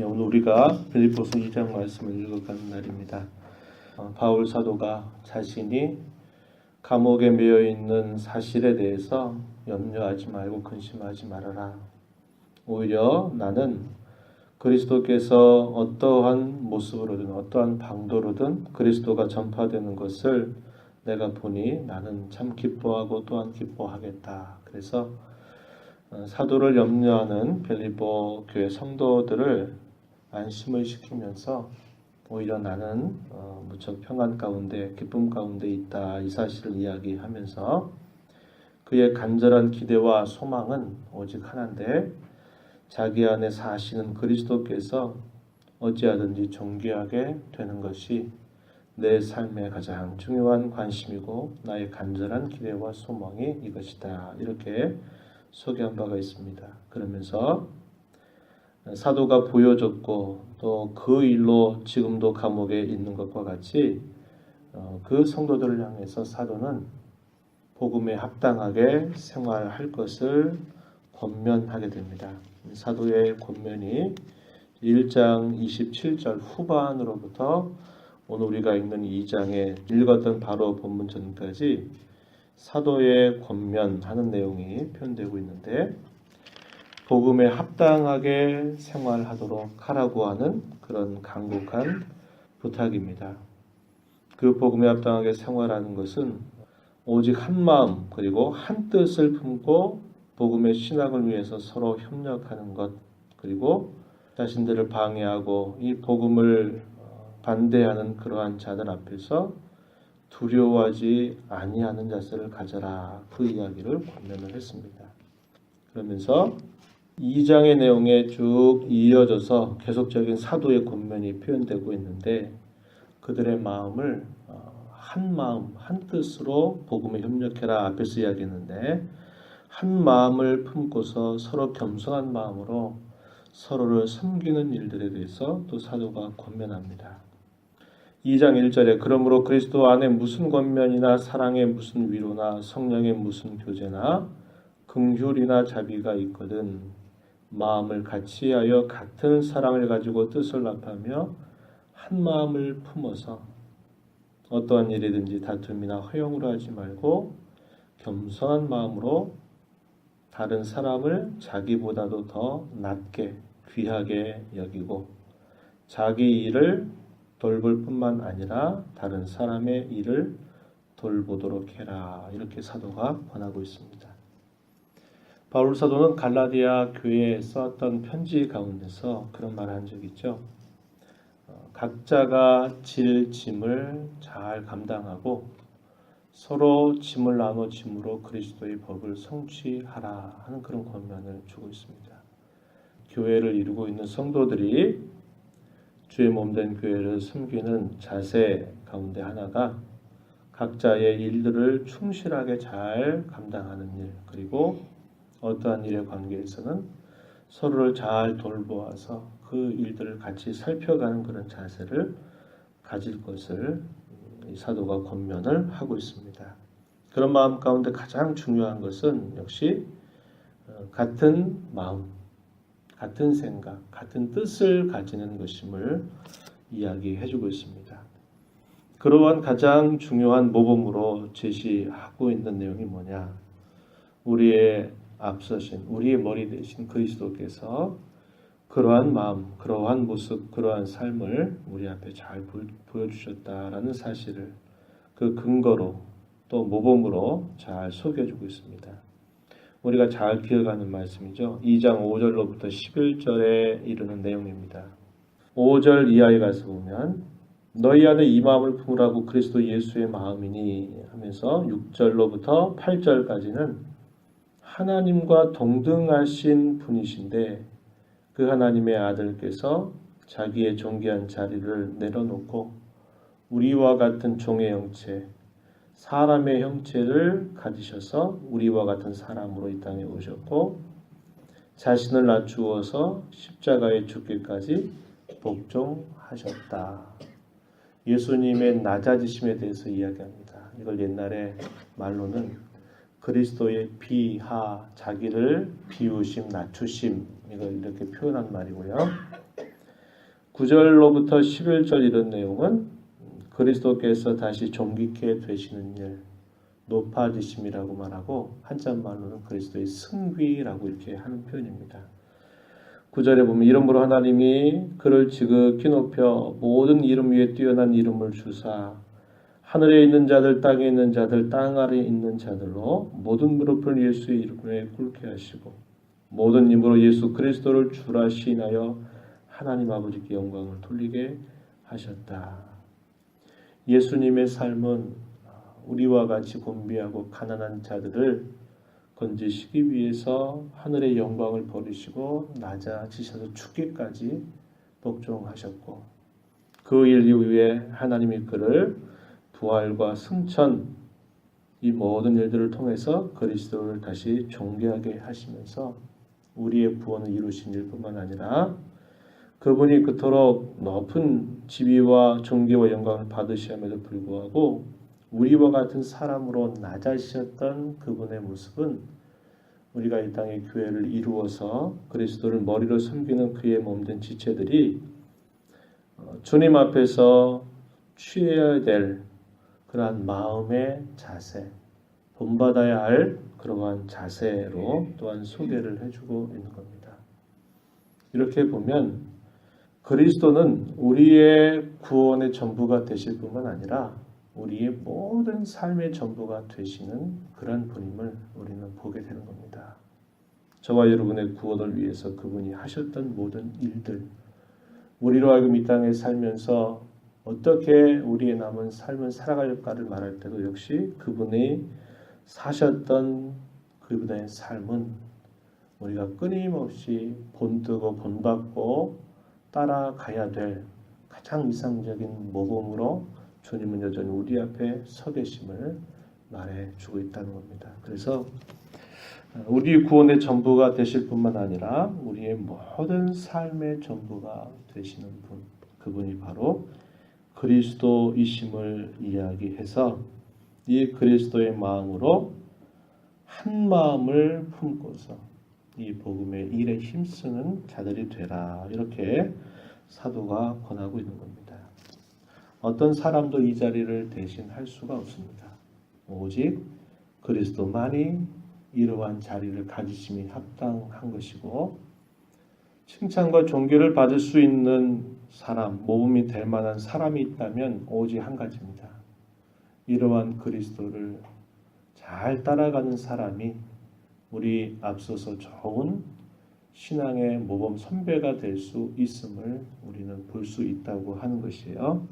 오늘 우리가 빌립보서 2장 말씀을 읽어가는 날입니다. 바울 사도가 자신이 감옥에 매여 있는 사실에 대해서 염려하지 말고 근심하지 말아라. 오히려 나는 그리스도께서 어떠한 모습으로든 어떠한 방도로든 그리스도가 전파되는 것을 내가 보니 나는 참 기뻐하고 또한 기뻐하겠다. 그래서 사도를 염려하는 빌립보 교회 성도들을 안심을 시키면서 오히려 나는 무척 평안 가운데 기쁨 가운데 있다, 이 사실을 이야기하면서 그의 간절한 기대와 소망은 오직 하나인데 자기 안에 사시는 그리스도께서 어찌하든지 존귀하게 되는 것이 내 삶의 가장 중요한 관심이고 나의 간절한 기대와 소망이 이것이다, 이렇게 소개한 바가 있습니다. 그러면서 사도가 보여줬고 또 그 일로 지금도 감옥에 있는 것과 같이 그 성도들을 향해서 사도는 복음에 합당하게 생활할 것을 권면하게 됩니다. 사도의 권면이 1장 27절 후반으로부터 오늘 우리가 읽는 2장에 읽었던 바로 본문 전까지 사도의 권면하는 내용이 표현되고 있는데, 복음에 합당하게 생활하도록 하라고 하는 그런 간곡한 부탁입니다. 그 복음에 합당하게 생활하는 것은 오직 한 마음 그리고 한 뜻을 품고 복음의 신앙을 위해서 서로 협력하는 것, 그리고 자신들을 방해하고 이 복음을 반대하는 그러한 자들 앞에서 두려워하지 아니하는 자세를 가져라, 그 이야기를 권면을 했습니다. 그러면서 2장의 내용에 쭉 이어져서 계속적인 사도의 권면이 표현되고 있는데, 그들의 마음을 한 마음 한 뜻으로 복음에 협력해라 앞에서 이야기했는데, 한 마음을 품고서 서로 겸손한 마음으로 서로를 섬기는 일들에 대해서 또 사도가 권면합니다. 2장 1절에 그러므로 그리스도 안에 무슨 권면이나 사랑의 무슨 위로나 성령의 무슨 교제나 긍휼이나 자비가 있거든 마음을 같이하여 같은 사랑을 가지고 뜻을 합하며 한 마음을 품어서 어떠한 일이든지 다툼이나 허용으로 하지 말고 겸손한 마음으로 다른 사람을 자기보다도 더 낮게 귀하게 여기고 자기 일을 돌볼 뿐만 아니라 다른 사람의 일을 돌보도록 해라, 이렇게 사도가 권하고 있습니다. 바울 사도는 갈라디아 교회에 썼던 편지 가운데서 그런 말을 한 적이 있죠. 각자가 질 짐을 잘 감당하고 서로 짐을 나눠 짐으로 그리스도의 법을 성취하라 하는 그런 권면을 주고 있습니다. 교회를 이루고 있는 성도들이 주의 몸된 교회를 섬기는 자세 가운데 하나가 각자의 일들을 충실하게 잘 감당하는 일, 그리고 어떠한 일의 관계에서는 서로를 잘 돌보아서 그 일들을 같이 살펴가는 그런 자세를 가질 것을 이 사도가 권면을 하고 있습니다. 그런 마음 가운데 가장 중요한 것은 역시 같은 마음, 같은 생각, 같은 뜻을 가지는 것임을 이야기해주고 있습니다. 그러한 가장 중요한 모범으로 제시하고 있는 내용이 뭐냐? 우리의 앞서신, 우리의 머리 되신 그리스도께서 그러한 마음, 그러한 모습, 그러한 삶을 우리 앞에 잘 보여주셨다라는 사실을 그 근거로 또 모범으로 잘 소개해주고 있습니다. 우리가 잘 기억하는 말씀이죠. 2장 5절로부터 11절에 이르는 내용입니다. 5절 이하에 가서 보면 너희 안에 이 마음을 품으라고 그리스도 예수의 마음이니 하면서 6절로부터 8절까지는 하나님과 동등하신 분이신데 그 하나님의 아들께서 자기의 존귀한 자리를 내려놓고 우리와 같은 종의 형체, 사람의 형체를 가지셔서 우리와 같은 사람으로 이 땅에 오셨고 자신을 낮추어서 십자가에 죽기까지 복종하셨다. 예수님의 낮아지심에 대해서 이야기합니다. 이걸 옛날에 말로는 그리스도의 비하, 자기를 비우심, 낮추심, 이걸 이렇게 표현한 말이고요. 9절로부터 11절 이런 내용은 그리스도께서 다시 존귀케 되시는 일, 높아지심이라고 말하고 한자말로는 그리스도의 승귀라고 이렇게 하는 표현입니다. 9절에 보면 이러므로 하나님이 그를 지극히 높여 모든 이름 위에 뛰어난 이름을 주사 하늘에 있는 자들 땅에 있는 자들 땅 아래에 있는 자들로 모든 무릎을 예수의 이름에 꿇게 하시고 모든 입으로 예수 그리스도를 주라 시인하여 하나님 아버지께 영광을 돌리게 하셨다. 예수님의 삶은 우리와 같이 곤비하고 가난한 자들을 건지시기 위해서 하늘의 영광을 버리시고 낮아지셔서 죽기까지 복종하셨고 그 일 이후에 하나님이 그를 부활과 승천 이 모든 일들을 통해서 그리스도를 다시 존귀하게 하시면서 우리의 구원을 이루신 일뿐만 아니라 그분이 그토록 높은 지위와 존귀와 영광을 받으시함에도 불구하고 우리와 같은 사람으로 낮아지셨던 그분의 모습은 우리가 이 땅의 교회를 이루어서 그리스도를 머리로 섬기는 그의 몸된 지체들이 주님 앞에서 취해야 될 그러한 마음의 자세, 본받아야 할 그러한 자세로 또한 소개를 해주고 있는 겁니다. 이렇게 보면 그리스도는 우리의 구원의 전부가 되실 뿐만 아니라 우리의 모든 삶의 전부가 되시는 그런 분임을 우리는 보게 되는 겁니다. 저와 여러분의 구원을 위해서 그분이 하셨던 모든 일들, 우리로 하여금 이 땅에 살면서 어떻게 우리의 남은 삶을 살아갈까를 말할 때도 역시 그분이 사셨던 그분의 삶은 우리가 끊임없이 본뜨고 본받고 따라가야 될 가장 이상적인 모범으로 주님은 여전히 우리 앞에 서 계심을 말해주고 있다는 겁니다. 그래서 우리 구원의 전부가 되실 뿐만 아니라 우리의 모든 삶의 전부가 되시는 분, 그분이 바로 그리스도이심을 이야기해서 이 그리스도의 마음으로 한 마음을 품고서 이 복음의 일에 힘쓰는 자들이 되라, 이렇게 사도가 권하고 있는 겁니다. 어떤 사람도 이 자리를 대신할 수가 없습니다. 오직 그리스도만이 이러한 자리를 가지심이 합당한 것이고 칭찬과 존귀를 받을 수 있는 사람, 모범이 될 만한 사람이 있다면 오직 한 가지입니다. 이러한 그리스도를 잘 따라가는 사람이 우리 앞서서 좋은 신앙의 모범 선배가 될 수 있음을 우리는 볼 수 있다고 하는 것이에요.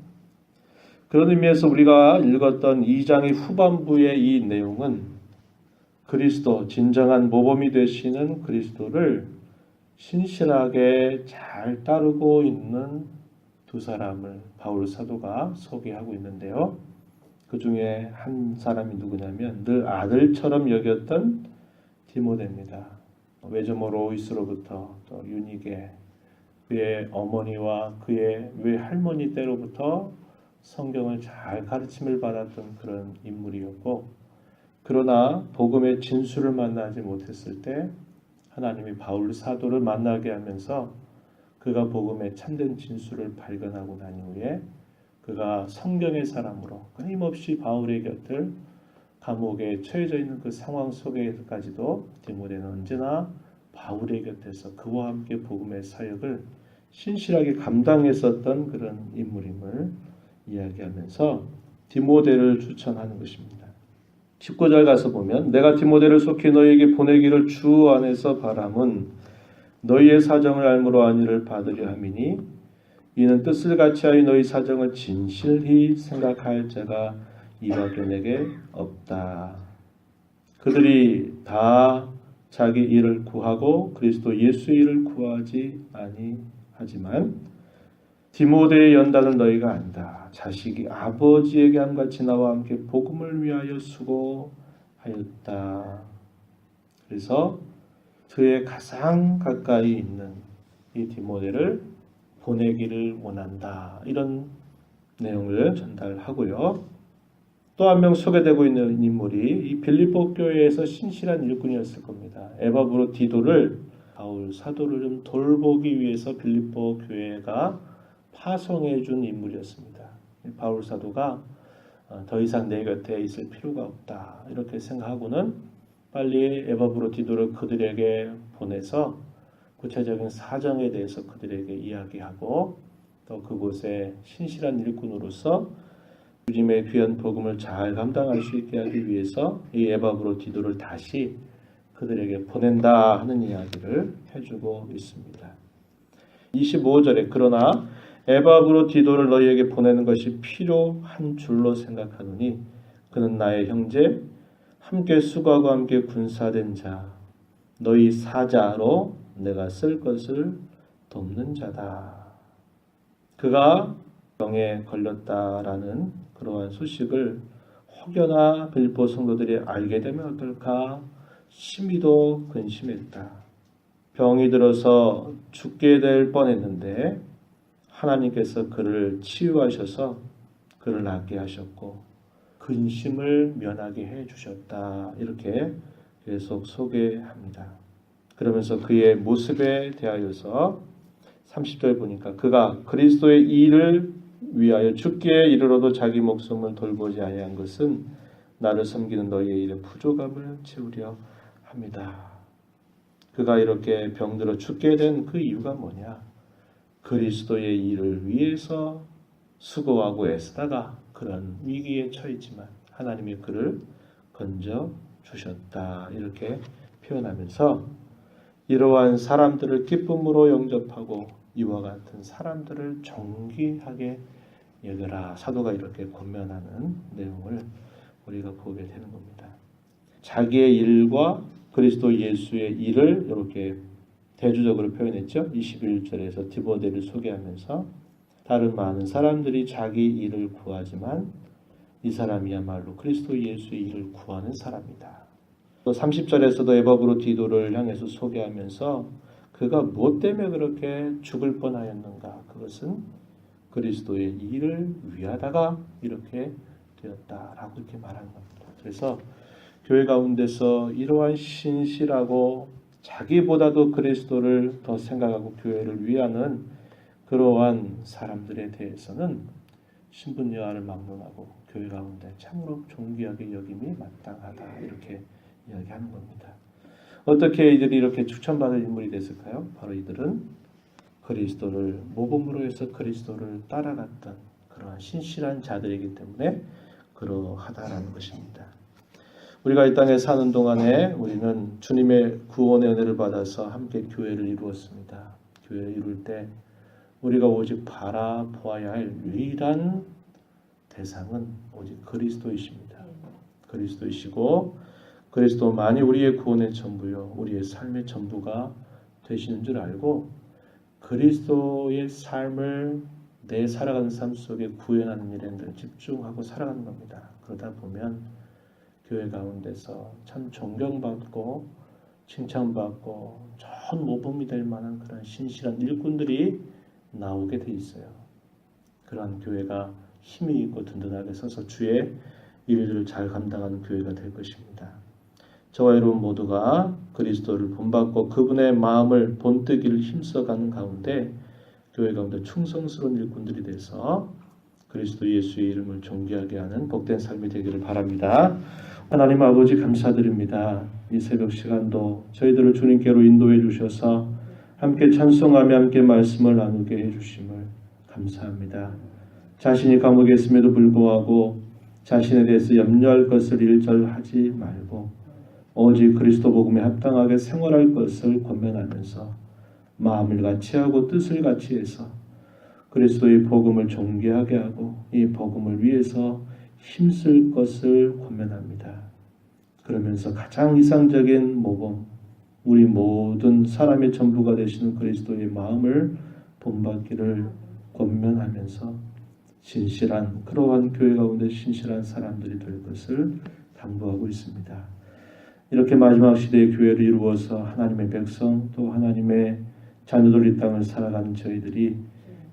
그런 의미에서 우리가 읽었던 2장의 후반부의 이 내용은 그리스도, 진정한 모범이 되시는 그리스도를 신실하게 잘 따르고 있는 두 사람을 바울 사도가 소개하고 있는데요. 그 중에 한 사람이 누구냐면 늘 아들처럼 여겼던 디모데입니다. 외조모 로이스로부터 또 유니게, 그의 어머니와 그의 외할머니 때로부터 성경을 잘 가르침을 받았던 그런 인물이었고, 그러나 복음의 진수를 만나지 못했을 때 하나님이 바울 사도를 만나게 하면서 그가 복음의 참된 진수를 발견하고 난 이후에 그가 성경의 사람으로 끊임없이 바울의 곁을 감옥에 처해져 있는 그 상황 속에까지도 디모데는 언제나 바울의 곁에서 그와 함께 복음의 사역을 신실하게 감당했었던 그런 인물임을 이야기하면서 디모데를 추천하는 것입니다. 19절 가서 보면 내가 디모데를 속히 너희에게 보내기를 주 안에서 바람은 너희의 사정을 알므로 안위를 받으려 함이니 이는 뜻을 같이하여 너희 사정을 진실히 생각할 자가 이밖에 내게 없다. 그들이 다 자기 일을 구하고 그리스도 예수의 일을 구하지 아니하지만 디모데의 연단을 너희가 안다. 자식이 아버지에게 함같이 나와 함께 복음을 위하여 수고하였다. 그래서 그의 가장 가까이 있는 이 디모데를 보내기를 원한다. 이런 내용을 전달하고요. 또 한 명 소개되고 있는 인물이 이 빌립보 교회에서 신실한 일꾼이었을 겁니다. 에바브로 디도를 바울 사도를 좀 돌보기 위해서 빌립보 교회가 파송해 준 인물이었습니다. 바울 사도가 더 이상 내 곁에 있을 필요가 없다 이렇게 생각하고는 빨리 에바브로디도를 그들에게 보내서 구체적인 사정에 대해서 그들에게 이야기하고 또 그곳에 신실한 일꾼으로서 주님의 귀한 복음을 잘 감당할 수 있게 하기 위해서 이 에바브로디도를 다시 그들에게 보낸다 하는 이야기를 해주고 있습니다. 25절에 그러나 에바브로디도를 너희에게 보내는 것이 필요한 줄로 생각하노니 그는 나의 형제 함께 수고하고 함께 군사된 자 너희 사자로 내가 쓸 것을 돕는 자다. 그가 병에 걸렸다라는 그러한 소식을 혹여나 빌보 성도들이 알게 되면 어떨까 심히도 근심했다. 병이 들어서 죽게 될 뻔했는데 하나님께서 그를 치유하셔서 그를 낫게 하셨고 근심을 면하게 해주셨다. 이렇게 계속 소개합니다. 그러면서 그의 모습에 대하여서 30절 보니까 그가 그리스도의 일을 위하여 죽기에 이르러도 자기 목숨을 돌보지 아니한 것은 나를 섬기는 너희의 일의 부족함을 채우려 합니다. 그가 이렇게 병들어 죽게 된 그 이유가 뭐냐? 그리스도의 일을 위해서 수고하고 애쓰다가 그런 위기에 처했지만 하나님이 그를 건져 주셨다. 이렇게 표현하면서 이러한 사람들을 기쁨으로 영접하고 이와 같은 사람들을 존귀하게 여겨라. 사도가 이렇게 권면하는 내용을 우리가 보게 되는 겁니다. 자기의 일과 그리스도 예수의 일을 이렇게 대조적으로 표현했죠. 21절에서 디모데를 소개하면서 다른 많은 사람들이 자기 일을 구하지만 이 사람이야말로 그리스도 예수의 일을 구하는 사람이다. 또 30절에서도 에바브로디도를 향해서 소개하면서 그가 무엇 때문에 그렇게 죽을 뻔하였는가? 그것은 그리스도의 일을 위하다가 이렇게 되었다라고 이렇게 말하는 겁니다. 그래서 교회 가운데서 이러한 신실하고 자기보다도 그리스도를 더 생각하고 교회를 위하는 그러한 사람들에 대해서는 신분 여하를 막론하고 교회 가운데 참으로 존귀하게 여김이 마땅하다 이렇게 이야기하는 겁니다. 어떻게 이들이 이렇게 추천받을 인물이 됐을까요? 바로 이들은 그리스도를 모범으로 해서 그리스도를 따라갔던 그러한 신실한 자들이기 때문에 그러하다라는 것입니다. 우리가 이 땅에 사는 동안에 우리는 주님의 구원의 은혜를 받아서 함께 교회를 이루었습니다. 교회를 이룰 때 우리가 오직 바라보아야 할 유일한 대상은 오직 그리스도이십니다. 그리스도이시고 그리스도만이 우리의 구원의 전부요 우리의 삶의 전부가 되시는 줄 알고 그리스도의 삶을 내 살아가는 삶 속에 구현하는 일에 늘 집중하고 살아가는 겁니다. 그러다 보면 교회 가운데서 참 존경받고 칭찬받고 좋은 모범이 될 만한 그런 신실한 일꾼들이 나오게 돼 있어요. 그러한 교회가 힘이 있고 든든하게 서서 주의 일을 잘 감당하는 교회가 될 것입니다. 저와 여러분 모두가 그리스도를 본받고 그분의 마음을 본뜨기를 힘써가는 가운데 교회 가운데 충성스러운 일꾼들이 돼서 그리스도 예수의 이름을 존귀하게 하는 복된 삶이 되기를 바랍니다. 하나님 아버지 감사드립니다. 이 새벽 시간도 저희들을 주님께로 인도해 주셔서 함께 찬송하며 함께 말씀을 나누게 해주심을 감사합니다. 자신이 감옥에 있음에도 불구하고 자신에 대해서 염려할 것을 일절하지 말고 오직 그리스도 복음에 합당하게 생활할 것을 권면하면서 마음을 같이하고 뜻을 같이해서 그리스도의 복음을 존귀하게 하고 이 복음을 위해서 힘쓸 것을 권면합니다. 그러면서 가장 이상적인 모범, 우리 모든 사람의 전부가 되시는 그리스도의 마음을 본받기를 권면하면서 신실한 그러한 교회 가운데 신실한 사람들이 될 것을 당부하고 있습니다. 이렇게 마지막 시대의 교회를 이루어서 하나님의 백성 또 하나님의 자녀들 이 땅을 살아가는 저희들이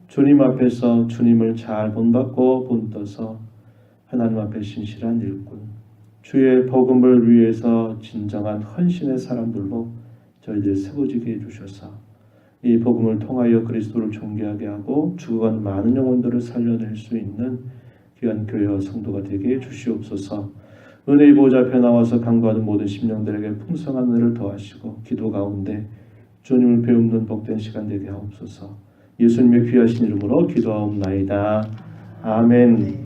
주님 앞에서 주님을 잘 본받고 본떠서 하나님 앞에 신실한 일꾼, 주의 복음을 위해서 진정한 헌신의 사람들로 저희들 세워지게 해주셔서 이 복음을 통하여 그리스도를 존귀하게 하고 죽어간 많은 영혼들을 살려낼 수 있는 귀한 교회와 성도가 되게 해주시옵소서. 은혜의 보좌 앞에 나와서 간구하는 모든 심령들에게 풍성한 은혜를 더하시고 기도 가운데 주님을 배우는 복된 시간 되게 하옵소서. 예수님의 귀하신 이름으로 기도하옵나이다. 아멘.